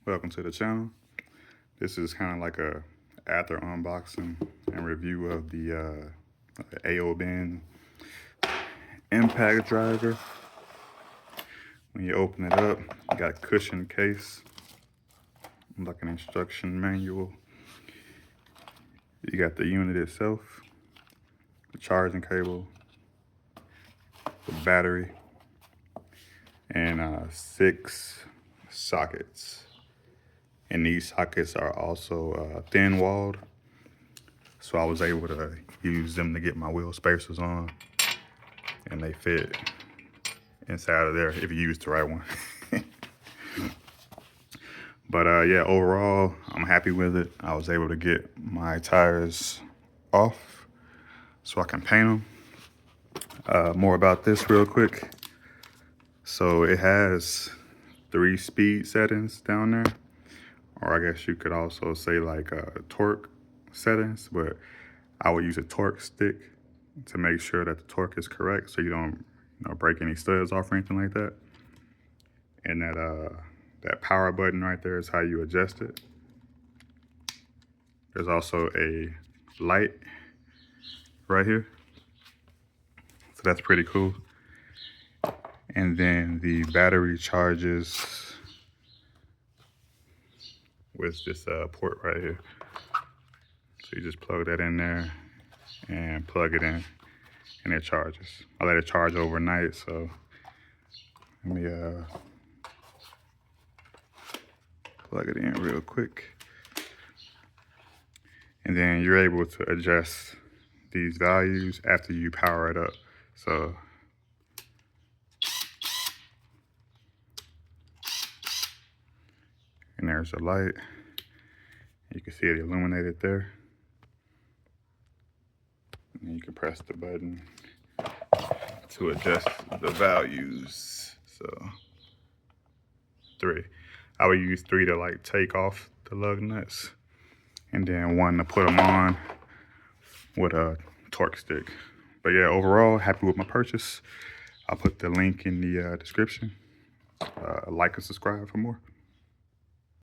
Welcome to the channel. This is kind of like a after unboxing and review of the AOBEN Impact driver. When you open it up, you got a cushion case, like an instruction manual. You got the unit itself, the charging cable, the battery, and 6 sockets. And these sockets are also thin walled, so I was able to use them to get my wheel spacers on, and they fit inside of there if you use the right one. But yeah, overall, I'm happy with it. I was able to get my tires off so I can paint them. More about this real quick. So it has 3 speed settings down there, or I guess you could also say like torque settings, but I would use a torque stick to make sure that the torque is correct so you don't break any studs off or anything like that. And that power button right there is how you adjust it. There's also a light right here, so that's pretty cool. And then the battery charges with this port right here. So you just plug that in there and plug it in, and it charges. I let it charge overnight, so let me plug it in real quick. And then you're able to adjust these values after you power it up. So and there's a light. You can see it illuminated there. And you can press the button to adjust the values. So 3. I would use 3 to like take off the lug nuts, and then 1 to put them on with a torque stick. But yeah, overall, happy with my purchase. I'll put the link in the description. Like and subscribe for more.